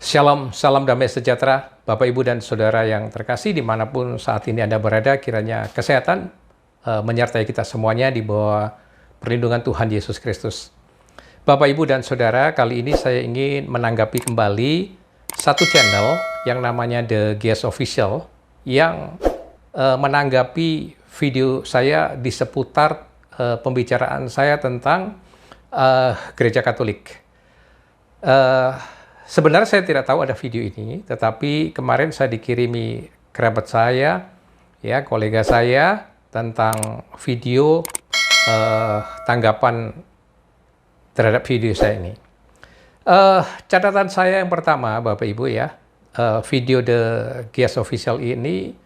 Shalom, salam damai sejahtera, Bapak, Ibu, dan Saudara yang terkasih, dimanapun saat ini Anda berada, kiranya kesehatan menyertai kita semuanya di bawah perlindungan Tuhan Yesus Kristus. Bapak, Ibu, dan Saudara, kali ini saya ingin menanggapi kembali satu channel yang namanya The Gies Official, yang menanggapi video saya di seputar pembicaraan saya tentang gereja Katolik. Sebenarnya saya tidak tahu ada video ini, tetapi kemarin saya dikirimi kerabat saya, ya kolega saya, tentang video tanggapan terhadap video saya ini. Catatan saya yang pertama, Bapak Ibu ya, video The Gies Official ini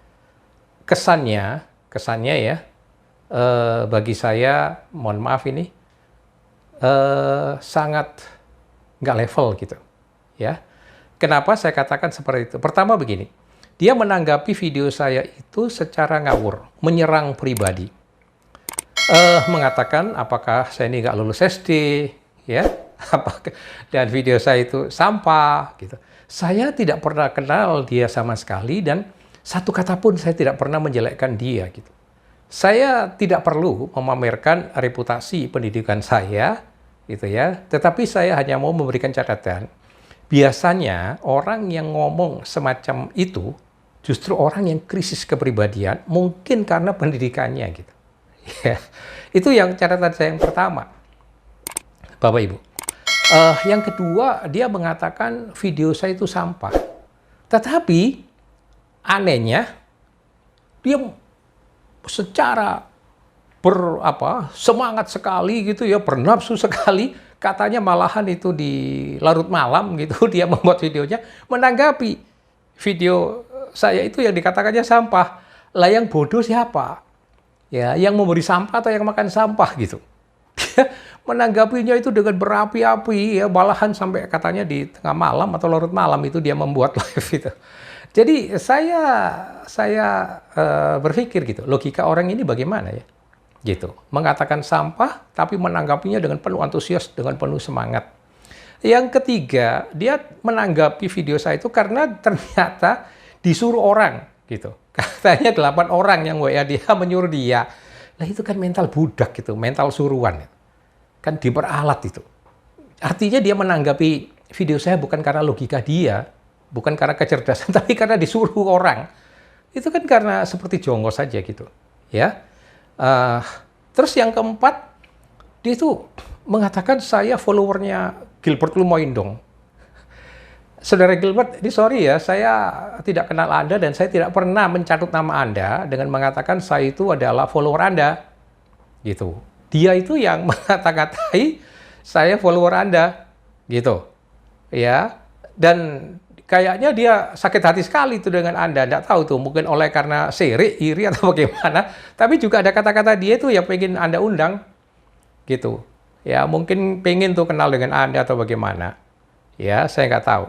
kesannya ya, bagi saya, mohon maaf ini, sangat nggak level gitu. Ya, kenapa saya katakan seperti itu? Pertama begini, dia menanggapi video saya itu secara ngawur, menyerang pribadi, mengatakan apakah saya ini nggak lulus SD, ya, dan video saya itu sampah, gitu. Saya tidak pernah kenal dia sama sekali dan satu kata pun saya tidak pernah menjelekkan dia, gitu. Saya tidak perlu memamerkan reputasi pendidikan saya, gitu ya, tetapi saya hanya mau memberikan catatan. Biasanya orang yang ngomong semacam itu justru orang yang krisis kepribadian, mungkin karena pendidikannya gitu. Ya, itu yang catatan saya yang pertama, Bapak Ibu. Yang kedua, dia mengatakan video saya itu sampah. Tetapi anehnya, dia secara semangat sekali gitu ya, bernafsu sekali, katanya malahan itu di larut malam gitu dia membuat videonya menanggapi video saya itu yang dikatakannya sampah. Lah yang bodoh siapa? Ya, yang memberi sampah atau yang makan sampah gitu. Dia menanggapinya itu dengan berapi-api ya, malahan sampai katanya di tengah malam atau larut malam itu dia membuat live itu. Jadi saya berpikir gitu, logika orang ini bagaimana ya? Gitu, mengatakan sampah tapi menanggapinya dengan penuh antusias, dengan penuh semangat. Yang ketiga, dia menanggapi video saya itu karena ternyata disuruh orang gitu. Katanya 8 orang yang WA dia menyuruh dia. Nah itu kan mental budak gitu, mental suruhan. Kan diperalat itu. Artinya dia menanggapi video saya bukan karena logika dia, bukan karena kecerdasan, tapi karena disuruh orang. Itu kan karena seperti jongos saja gitu, ya. Terus yang keempat, dia itu mengatakan saya followernya Gilbert Lumoindong. Saudara Gilbert, ini sorry ya, saya tidak kenal Anda dan saya tidak pernah mencatut nama Anda dengan mengatakan saya itu adalah follower Anda. Gitu. Dia itu yang mengata-katai saya follower Anda. Gitu. Ya. Dan kayaknya dia sakit hati sekali itu dengan Anda. Nggak tahu tuh, mungkin oleh karena sirik, iri atau bagaimana. Tapi juga ada kata-kata dia itu yang pengen Anda undang. Gitu. Ya, mungkin pengen tuh kenal dengan Anda atau bagaimana. Ya, saya nggak tahu.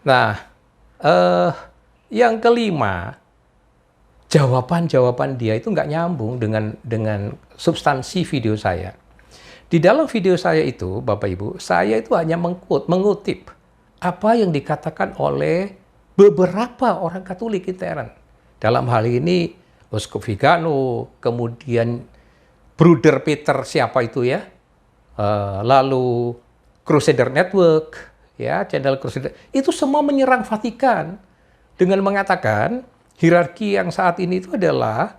Nah, yang kelima, jawaban-jawaban dia itu nggak nyambung dengan substansi video saya. Di dalam video saya itu, Bapak Ibu, saya itu hanya mengutip apa yang dikatakan oleh beberapa orang Katolik intern. Dalam hal ini, Uskup Vigano, kemudian Bruder Peter siapa itu ya, lalu Crusader Network, ya, channel Crusader, itu semua menyerang Vatikan dengan mengatakan hierarki yang saat ini itu adalah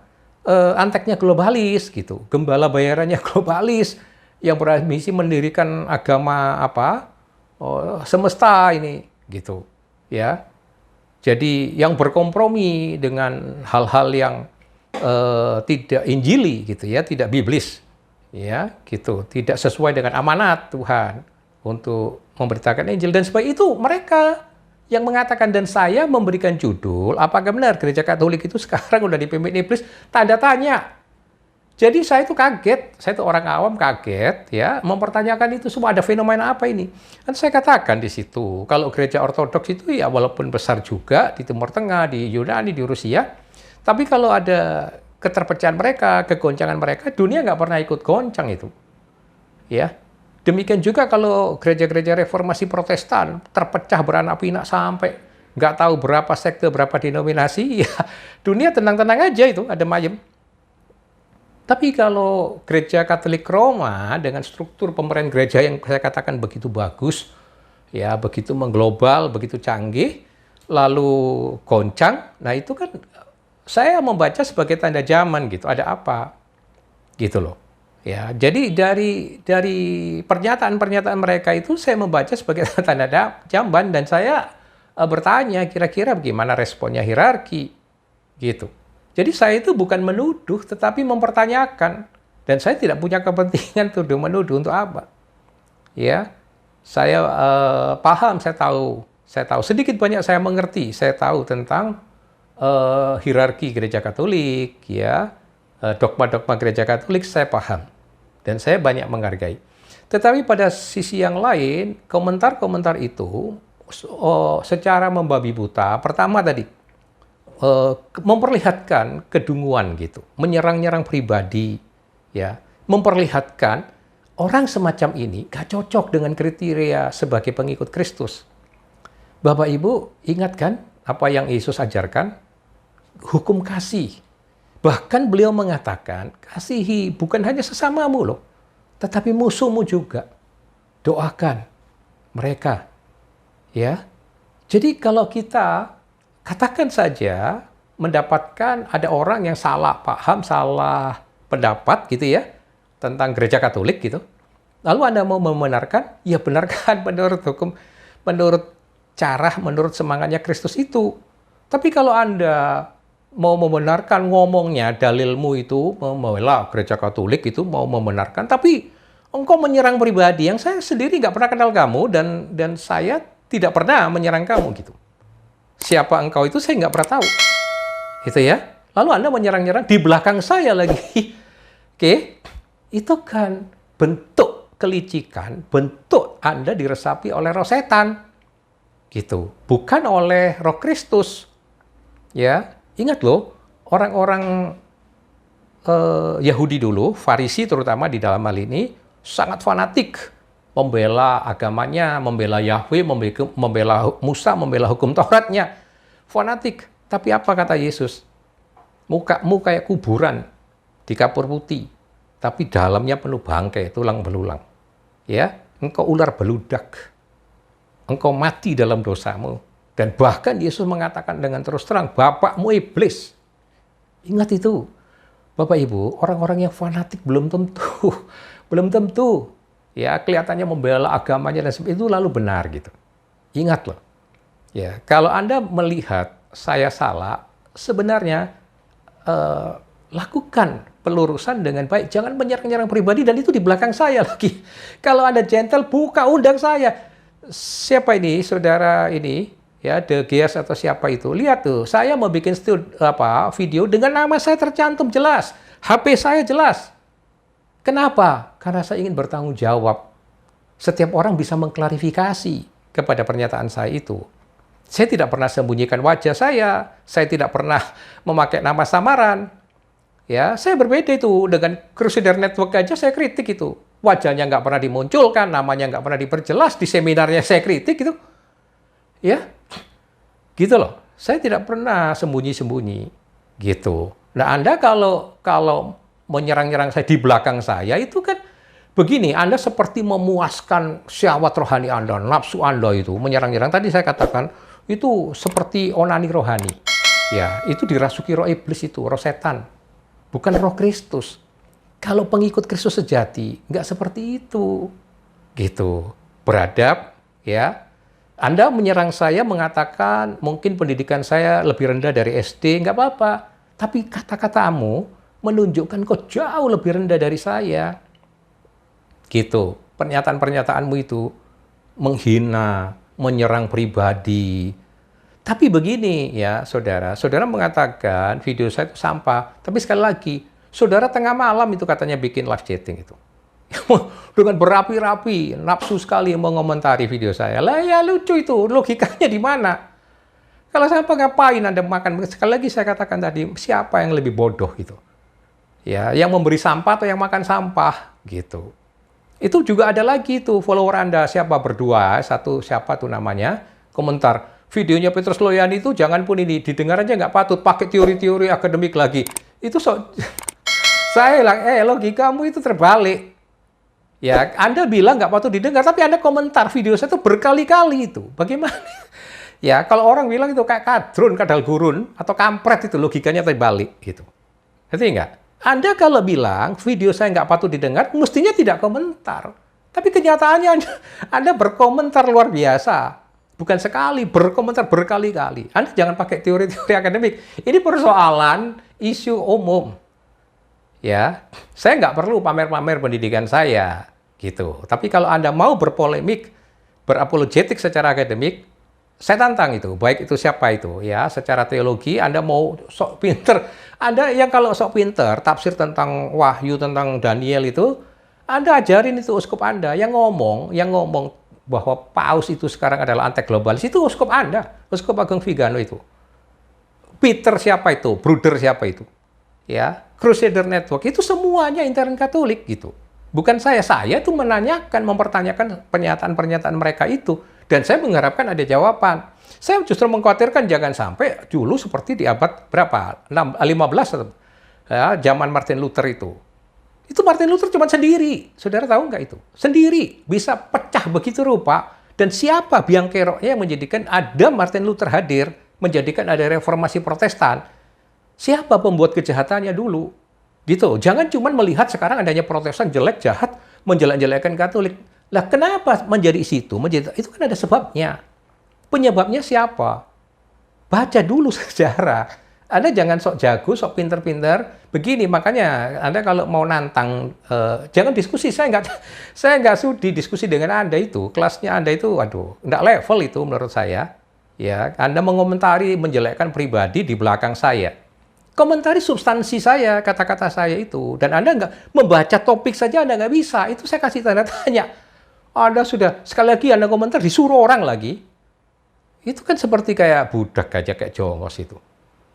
anteknya globalis gitu, gembala bayarannya globalis, yang berambisi mendirikan agama semesta ini gitu ya. Jadi yang berkompromi dengan hal-hal yang tidak injili gitu ya, tidak biblis ya gitu, tidak sesuai dengan amanat Tuhan untuk memberitakan Injil, dan sebab itu mereka yang mengatakan, dan saya memberikan judul apakah benar gereja Katolik itu sekarang udah dipimpin iblis, tanda tanya. Jadi saya itu kaget, saya itu orang awam kaget ya, mempertanyakan itu semua, ada fenomena apa ini? Kan saya katakan di situ, kalau gereja Ortodoks itu ya walaupun besar juga di Timur Tengah, di Yunani, di Rusia, tapi kalau ada keterpecahan mereka, kegoncangan mereka, dunia nggak pernah ikut goncang itu. Ya, Demikian juga kalau gereja-gereja reformasi Protestan terpecah beranak pinak sampai nggak tahu berapa sekte, berapa denominasi, ya dunia tenang-tenang aja itu, ada mayem. Tapi kalau gereja Katolik Roma dengan struktur pemerintahan gereja yang saya katakan begitu bagus, ya begitu mengglobal, begitu canggih, lalu goncang, nah itu kan saya membaca sebagai tanda zaman gitu. Ada apa? Gitu loh. Ya, jadi dari pernyataan-pernyataan mereka itu saya membaca sebagai tanda zaman dan saya bertanya kira-kira bagaimana responnya hierarki gitu. Jadi saya itu bukan menuduh tetapi mempertanyakan dan saya tidak punya kepentingan tuduh menuduh untuk apa. Ya. Saya paham, saya tahu sedikit banyak saya mengerti, saya tahu tentang hierarki gereja Katolik, ya, dogma-dogma gereja Katolik saya paham dan saya banyak menghargai. Tetapi pada sisi yang lain, komentar-komentar itu secara membabi buta, pertama tadi memperlihatkan kedunguan gitu, menyerang-nyerang pribadi, ya, memperlihatkan orang semacam ini gak cocok dengan kriteria sebagai pengikut Kristus. Bapak Ibu ingat kan apa yang Yesus ajarkan? Hukum kasih. Bahkan beliau mengatakan, kasihi bukan hanya sesamamu loh, tetapi musuhmu juga. Doakan mereka. Ya. Jadi kalau kita katakan saja mendapatkan ada orang yang salah paham, salah pendapat gitu ya, tentang gereja Katolik gitu. Lalu Anda mau membenarkan? Ya benarkan menurut hukum, menurut cara, menurut semangatnya Kristus itu. Tapi kalau Anda mau membenarkan ngomongnya, dalilmu itu membela gereja Katolik itu mau membenarkan, tapi engkau menyerang pribadi yang saya sendiri nggak pernah kenal kamu dan saya tidak pernah menyerang kamu gitu. Siapa engkau itu saya nggak pernah tahu. Gitu ya. Lalu Anda menyerang-nyerang di belakang saya lagi. Oke. Itu kan bentuk kelicikan, bentuk Anda diresapi oleh roh setan. Gitu. Bukan oleh roh Kristus. Ya, ingat loh, orang-orang Yahudi dulu, Farisi terutama di dalam hal ini, sangat fanatik. Membela agamanya, membela Yahweh, membela Musa, membela hukum Tauratnya. Fanatik. Tapi apa kata Yesus? Mukamu kayak kuburan di kapur putih. Tapi dalamnya penuh bangkai, tulang belulang. Ya, engkau ular beludak. Engkau mati dalam dosamu. Dan bahkan Yesus mengatakan dengan terus terang, bapakmu iblis. Ingat itu. Bapak Ibu, orang-orang yang fanatik belum tentu. Belum tentu. Ya, kelihatannya membela agamanya dan sebagainya, itu lalu benar gitu. Ingat loh. Ya, kalau Anda melihat saya salah, sebenarnya lakukan pelurusan dengan baik. Jangan menyerang-nyerang pribadi dan itu di belakang saya lagi. Kalau Anda gentle, buka undang saya. Siapa ini? Saudara ini, ya, The Geas atau siapa itu? Lihat tuh, saya mau bikin video dengan nama saya tercantum jelas. HP saya jelas. Kenapa? Karena saya ingin bertanggung jawab. Setiap orang bisa mengklarifikasi kepada pernyataan saya itu. Saya tidak pernah sembunyikan wajah saya tidak pernah memakai nama samaran. Ya, saya berbeda itu dengan Crusader Network aja saya kritik itu. Wajahnya nggak pernah dimunculkan, namanya nggak pernah diperjelas, di seminarnya saya kritik gitu. Ya, gitu loh. Saya tidak pernah sembunyi-sembunyi gitu. Nah, Anda kalau menyerang-nyerang saya di belakang saya itu kan begini, Anda seperti memuaskan syahwat rohani Anda, nafsu Anda itu menyerang-nyerang. Tadi saya katakan itu seperti onani rohani. Ya, itu dirasuki roh iblis itu, roh setan. Bukan roh Kristus. Kalau pengikut Kristus sejati, nggak seperti itu. Gitu. Beradab, ya. Anda menyerang saya mengatakan mungkin pendidikan saya lebih rendah dari SD, nggak apa-apa. Tapi kata-katamu menunjukkan kok jauh lebih rendah dari saya. Gitu. Pernyataan-pernyataanmu itu menghina, menyerang pribadi. Tapi begini ya, saudara. Saudara mengatakan video saya itu sampah. Tapi sekali lagi, saudara tengah malam itu katanya bikin live chatting itu. Dengan berapi-rapi, nafsu sekali mengomentari video saya. Lah ya lucu itu, logikanya di mana? Kalau sampah ngapain Anda makan? Sekali lagi saya katakan tadi, siapa yang lebih bodoh gitu? Ya, yang memberi sampah atau yang makan sampah gitu. Itu juga ada lagi tuh follower Anda, siapa berdua, satu siapa tuh namanya, komentar, videonya Petrus Loyani itu jangan pun ini, didengar aja nggak patut, pakai teori-teori akademik lagi. Itu saya bilang, logikamu itu terbalik. Ya, Anda bilang nggak patut didengar, tapi Anda komentar video saya itu berkali-kali itu. Bagaimana? Ya, kalau orang bilang itu kayak kadrun, kadal gurun, atau kampret itu logikanya terbalik gitu. Ngerti nggak? Anda kalau bilang video saya nggak patut didengar, mestinya tidak komentar. Tapi kenyataannya Anda berkomentar luar biasa. Bukan sekali, berkomentar berkali-kali. Anda jangan pakai teori-teori akademik. Ini persoalan isu umum. Ya, saya nggak perlu pamer-pamer pendidikan saya, gitu. Tapi kalau Anda mau berpolemik, berapologetik secara akademik, saya tantang itu, baik itu siapa itu, ya, secara teologi Anda mau sok pinter, Anda yang kalau sok pinter, tafsir tentang Wahyu, tentang Daniel itu, Anda ajarin itu uskup Anda, yang ngomong bahwa paus itu sekarang adalah anti globalis, itu uskup Anda, Uskup Agung Vigano itu. Peter siapa itu, Bruder siapa itu, ya, Crusader Network, itu semuanya intern Katolik gitu. Bukan saya itu menanyakan, mempertanyakan pernyataan-pernyataan mereka itu. Dan saya mengharapkan ada jawaban. Saya justru mengkhawatirkan jangan sampai dulu seperti di abad berapa? 15 ya, zaman Martin Luther itu. Itu Martin Luther cuma sendiri. Saudara tahu nggak itu? Sendiri. Bisa pecah begitu rupa. Dan siapa biang keroknya yang menjadikan ada Martin Luther hadir, menjadikan ada reformasi Protestan? Siapa pembuat kejahatannya dulu? Gitu. Jangan cuma melihat sekarang adanya Protestan jelek, jahat, menjelek-jelekkan Katolik. Lah kenapa menjadi situ? Itu kan ada sebabnya. Penyebabnya siapa? Baca dulu sejarah. Anda jangan sok jago, sok pinter-pinter. Begini, makanya Anda kalau mau nantang, jangan diskusi. Saya nggak sudi diskusi dengan Anda itu. Kelasnya Anda itu, waduh, nggak level itu menurut saya. Ya, Anda mengomentari, menjelekkan pribadi di belakang saya. Komentari substansi saya, kata-kata saya itu. Dan Anda nggak membaca topik saja Anda nggak bisa. Itu saya kasih tanda tanya. Anda sudah, sekali lagi Anda komentar, disuruh orang lagi. Itu kan seperti kayak budak aja, kayak jongos itu.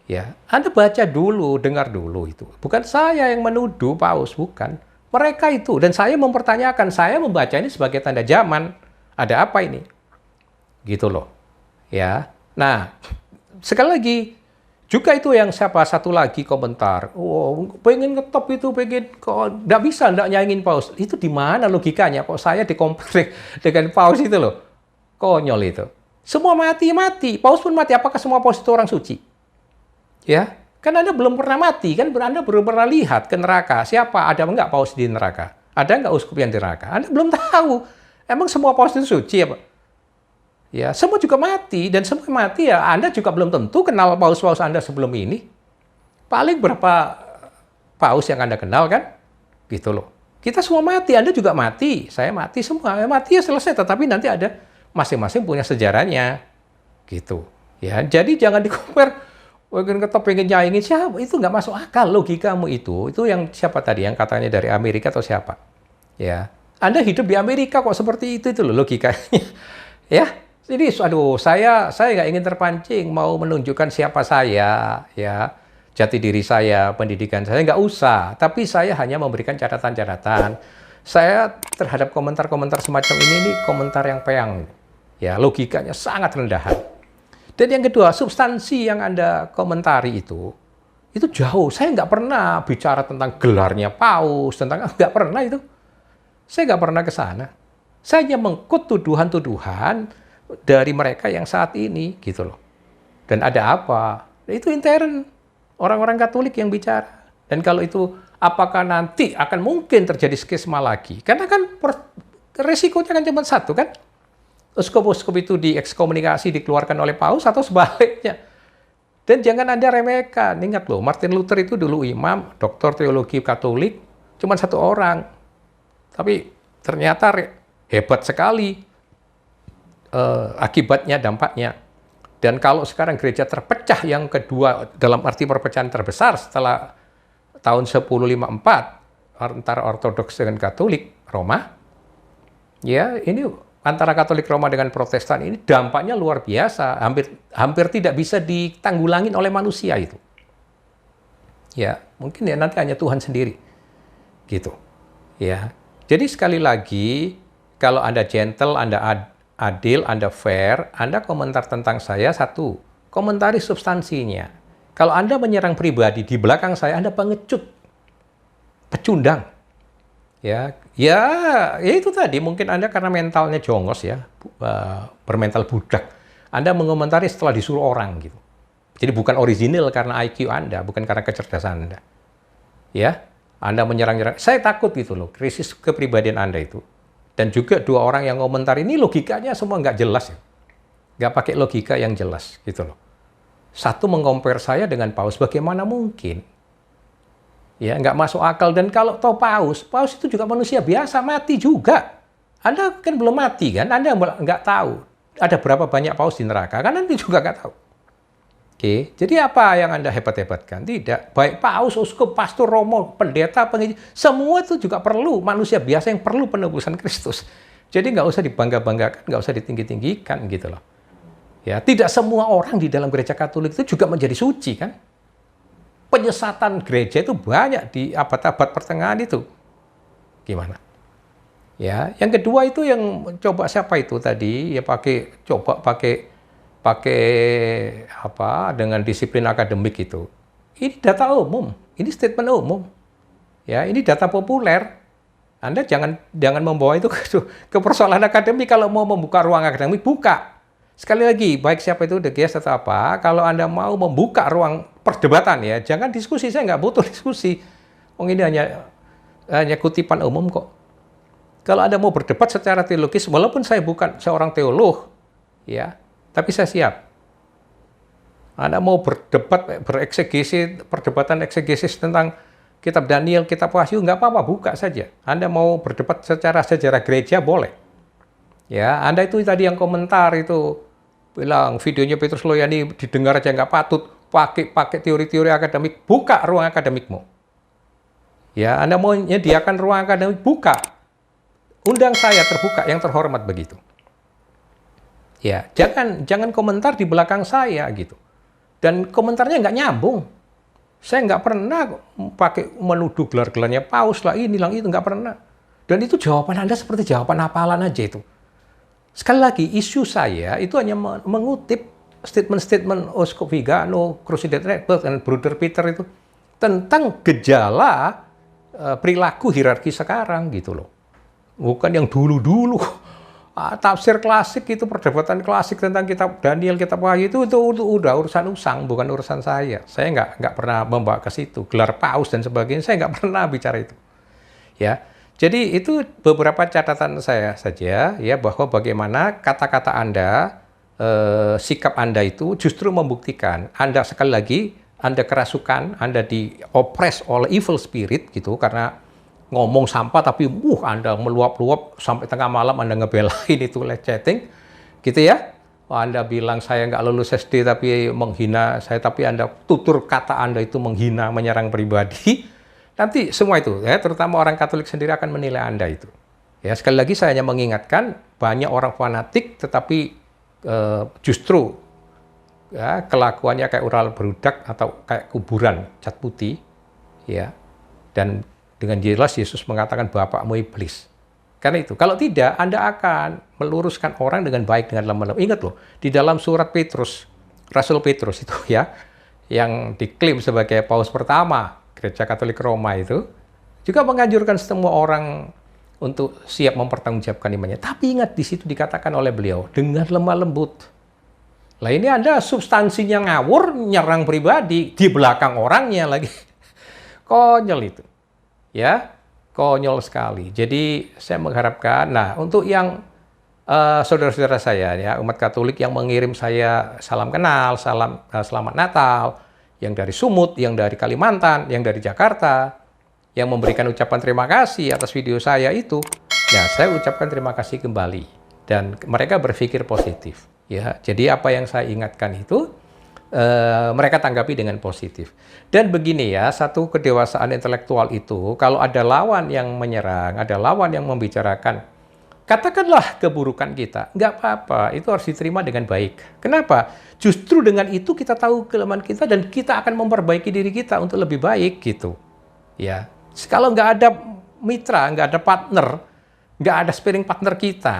Ya, Anda baca dulu, dengar dulu itu. Bukan saya yang menuduh paus, bukan. Mereka itu. Dan saya mempertanyakan, saya membaca ini sebagai tanda zaman. Ada apa ini? Gitu loh. Ya. Nah, sekali lagi, juga itu yang siapa satu lagi komentar, pengen ngetop itu, kok nggak bisa, nggak nyaingin paus. Itu di mana logikanya? Kok saya dikompare dengan paus itu loh? Konyol itu. Semua mati. Paus pun mati. Apakah semua paus itu orang suci? Ya, kan Anda belum pernah mati, kan Anda belum pernah lihat ke neraka. Siapa? Ada nggak paus di neraka? Ada nggak uskup yang di neraka? Anda belum tahu. Emang semua paus itu suci apa? Ya, semua juga mati, dan semua mati ya Anda juga belum tentu kenal paus-paus Anda sebelum ini. Paling berapa paus yang Anda kenal kan? Gitu loh. Kita semua mati, Anda juga mati, saya mati semua. Ya, mati ya selesai, tetapi nanti ada masing-masing punya sejarahnya. Gitu. Ya, jadi jangan di-compare, pengen ketop, pengen nyaingin siapa, itu nggak masuk akal logikamu itu. Itu yang siapa tadi yang katanya dari Amerika atau siapa? Ya. Anda hidup di Amerika kok seperti itu loh logikanya. Ya. Jadi, aduh, saya nggak ingin terpancing mau menunjukkan siapa saya, ya, jati diri saya, pendidikan saya, nggak usah. Tapi saya hanya memberikan catatan-catatan. Saya terhadap komentar-komentar semacam ini komentar yang peyang. Ya, logikanya sangat rendahan. Dan yang kedua, substansi yang Anda komentari itu jauh. Saya nggak pernah bicara tentang gelarnya paus, nggak pernah itu. Saya nggak pernah ke sana. Saya hanya mengkut tuduhan-tuduhan dari mereka yang saat ini, gitu loh. Dan ada apa? Itu intern orang-orang Katolik yang bicara. Dan kalau itu, apakah nanti akan mungkin terjadi skisma lagi? Karena kan resikonya kan cuma satu kan? Uskup-uskup itu diekskomunikasi, dikeluarkan oleh paus atau sebaliknya. Dan jangan Anda remehkan. Ingat loh, Martin Luther itu dulu imam, doktor teologi Katolik, cuma satu orang. Tapi ternyata hebat sekali. Akibatnya, dampaknya. Dan kalau sekarang gereja terpecah yang kedua, dalam arti perpecahan terbesar setelah tahun 1054 antara Ortodoks dengan Katolik Roma, ya ini antara Katolik Roma dengan Protestan ini dampaknya luar biasa, hampir tidak bisa ditanggulangin oleh manusia itu. Ya, mungkin ya nanti hanya Tuhan sendiri. Gitu. Ya. Jadi sekali lagi, kalau Anda gentle, Anda adil, Anda fair, Anda komentar tentang saya, satu, komentari substansinya. Kalau Anda menyerang pribadi di belakang saya, Anda pengecut, pecundang. Ya, itu tadi, mungkin Anda karena mentalnya jongos ya, bermental budak. Anda mengomentari setelah disuruh orang gitu. Jadi bukan original karena IQ Anda, bukan karena kecerdasan Anda. Ya, Anda menyerang-nyerang. Saya takut gitu loh, krisis kepribadian Anda itu. Dan juga dua orang yang komentar ini logikanya semua nggak jelas ya. Nggak pakai logika yang jelas gitu loh. Satu mengcompare saya dengan Paus, bagaimana mungkin? Ya, nggak masuk akal. Dan kalau tahu Paus itu juga manusia biasa, mati juga. Anda kan belum mati kan? Anda nggak tahu ada berapa banyak Paus di neraka, kan nanti juga nggak tahu. Oke, jadi apa yang Anda hebat-hebatkan? Tidak. Baik Paus, uskup, pastor, romo, pendeta, penginjil, semua itu juga perlu. Manusia biasa yang perlu penebusan Kristus. Jadi nggak usah dibangga-banggakan, nggak usah ditinggi-tinggikan gitu loh. Ya, tidak semua orang di dalam gereja Katolik itu juga menjadi suci kan? Penyesatan gereja itu banyak di abad-abad pertengahan itu. Gimana? Ya, yang kedua itu yang coba siapa itu tadi? Ya pakai apa dengan disiplin akademik itu. Ini data umum, ini statement umum. Ya, ini data populer. Anda jangan membawa itu ke persoalan akademik. Kalau mau membuka ruang akademik, buka. Sekali lagi, baik siapa itu The Guest atau apa, kalau Anda mau membuka ruang perdebatan ya, jangan diskusi. Saya nggak butuh diskusi. Ini hanya kutipan umum kok. Kalau Anda mau berdebat secara teologis, walaupun saya bukan seorang teolog, ya, tapi saya siap. Anda mau berdebat, perdebatan eksegesis tentang kitab Daniel, kitab Wahyu, nggak apa-apa, buka saja. Anda mau berdebat secara sejarah gereja, boleh. Ya, Anda itu tadi yang komentar itu, bilang videonya Petrus Loyani didengar aja nggak patut, pakai teori-teori akademik, buka ruang akademikmu. Ya, Anda mau menyediakan ruang akademik, buka. Undang saya terbuka, yang terhormat begitu. Ya, jangan komentar di belakang saya gitu. Dan komentarnya nggak nyambung. Saya nggak pernah pakai menuduh gelar-gelarnya Paus lah, ini lah itu, nggak pernah. Dan itu jawaban Anda seperti jawaban hafalan aja itu. Sekali lagi, isu saya itu hanya mengutip statement-statement Uskup Vigano, Crusader Rebels, dan Bruder Peter itu tentang gejala perilaku hierarki sekarang gitu loh. Bukan yang dulu-dulu. Tafsir klasik itu, perdebatan klasik tentang kitab Daniel, kitab Wahyu itu udah urusan usang, bukan urusan saya. Saya nggak pernah membawa ke situ. Gelar Paus dan sebagainya, saya nggak pernah bicara itu. Ya, jadi itu beberapa catatan saya saja ya, bahwa bagaimana kata-kata Anda, sikap Anda itu justru membuktikan Anda, sekali lagi, Anda kerasukan, Anda diopres oleh evil spirit gitu, karena ngomong sampah tapi Anda meluap-luap sampai tengah malam, Anda ngebelain itu chatting gitu ya. Anda bilang saya nggak lulus SD tapi menghina saya, tapi Anda tutur kata Anda itu menghina, menyerang pribadi. Nanti semua itu ya, terutama orang Katolik sendiri akan menilai Anda itu. Ya, sekali lagi saya hanya mengingatkan, banyak orang fanatik tetapi justru ya kelakuannya kayak ural berudak atau kayak kuburan cat putih ya. Dan dengan jelas Yesus mengatakan bapakmu iblis. Karena itu, kalau tidak, Anda akan meluruskan orang dengan baik, dengan lemah lembut. Ingat loh, di dalam surat Petrus, Rasul Petrus itu ya, yang diklaim sebagai Paus pertama Gereja Katolik Roma itu, juga menganjurkan semua orang untuk siap mempertanggungjawabkan imannya. Tapi ingat, di situ dikatakan oleh beliau, dengan lemah lembut. Lah ini Anda substansinya ngawur, nyerang pribadi, di belakang orangnya lagi. Konyol itu. Ya, konyol sekali. Jadi saya mengharapkan, nah untuk yang saudara-saudara saya ya, umat Katolik yang mengirim saya salam kenal, selamat Natal, yang dari Sumut, yang dari Kalimantan, yang dari Jakarta, yang memberikan ucapan terima kasih atas video saya itu, ya saya ucapkan terima kasih kembali, dan mereka berpikir positif. Ya, jadi apa yang saya ingatkan itu mereka tanggapi dengan positif. Dan begini ya, satu kedewasaan intelektual itu, kalau ada lawan yang menyerang, ada lawan yang membicarakan, katakanlah keburukan kita, nggak apa-apa, itu harus diterima dengan baik. Kenapa? Justru dengan itu kita tahu kelemahan kita dan kita akan memperbaiki diri kita untuk lebih baik gitu. Ya, kalau nggak ada mitra, nggak ada partner, nggak ada sparring partner kita,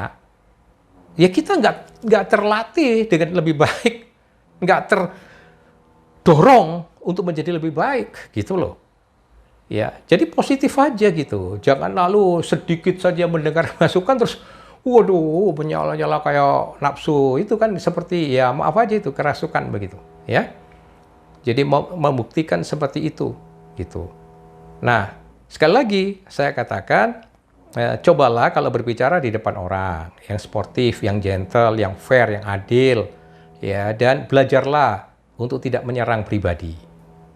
ya kita nggak terlatih dengan lebih baik, nggak terdorong untuk menjadi lebih baik, gitu loh. Ya, jadi positif aja gitu. Jangan lalu sedikit saja mendengar masukan terus, waduh, menyala-nyala kayak nafsu. Itu kan seperti ya maaf aja itu kerasukan begitu, ya. Jadi membuktikan seperti itu, gitu. Nah, sekali lagi saya katakan, cobalah kalau berbicara di depan orang yang sportif, yang gentle, yang fair, yang adil, ya, dan belajarlah untuk tidak menyerang pribadi.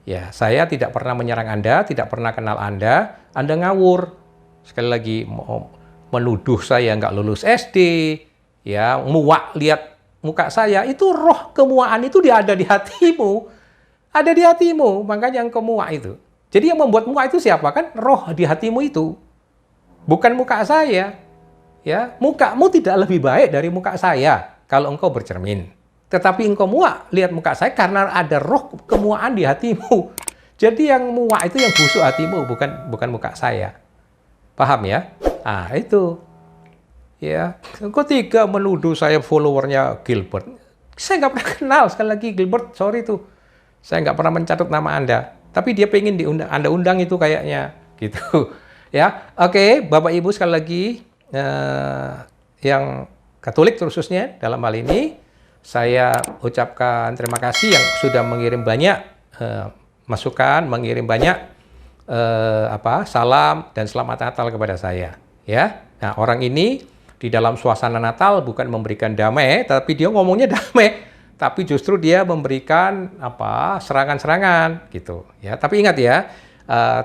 Ya, saya tidak pernah menyerang Anda, tidak pernah kenal Anda ngawur. Sekali lagi, menuduh saya nggak lulus SD, ya, muak lihat muka saya, itu roh kemuaan itu dia ada di hatimu. Ada di hatimu, makanya engkau muak itu. Jadi yang membuat muak itu siapa? Kan roh di hatimu itu. Bukan muka saya. Ya, mukamu tidak lebih baik dari muka saya kalau engkau bercermin. Tetapi engkau muak lihat muka saya karena ada roh kemuaan di hatimu. Jadi yang muak itu yang busuk hatimu, bukan muka saya. Paham ya? Ah, itu. Ya, engkau tiga menuduh saya followernya Gilbert. Saya nggak pernah kenal, sekali lagi Gilbert, sorry tuh. Saya nggak pernah mencatat nama Anda, tapi dia pengen Anda undang itu kayaknya, gitu. Ya, oke, Bapak Ibu sekali lagi yang Katolik khususnya dalam hal ini, saya ucapkan terima kasih yang sudah mengirim banyak masukan, mengirim banyak salam dan selamat Natal kepada saya. Ya, nah orang ini di dalam suasana Natal bukan memberikan damai, tapi dia ngomongnya damai. Tapi justru dia memberikan serangan-serangan gitu ya. Tapi ingat ya,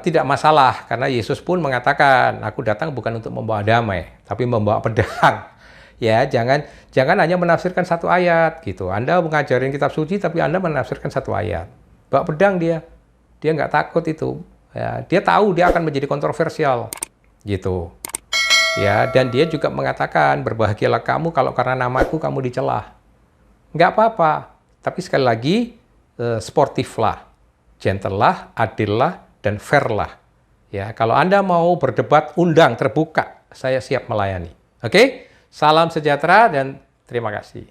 tidak masalah karena Yesus pun mengatakan, aku datang bukan untuk membawa damai, tapi membawa pedang. Ya, jangan hanya menafsirkan satu ayat gitu. Anda mengajarin kitab suci tapi Anda menafsirkan satu ayat. Bawa pedang dia nggak takut itu. Ya, dia tahu dia akan menjadi kontroversial gitu. Ya, dan dia juga mengatakan, berbahagialah kamu kalau karena namaku kamu dicelah. Nggak apa-apa, tapi sekali lagi sportif lah, gentle lah, adil lah, dan fair lah. Ya, kalau Anda mau berdebat, undang, terbuka, saya siap melayani. Oke? Salam sejahtera dan terima kasih.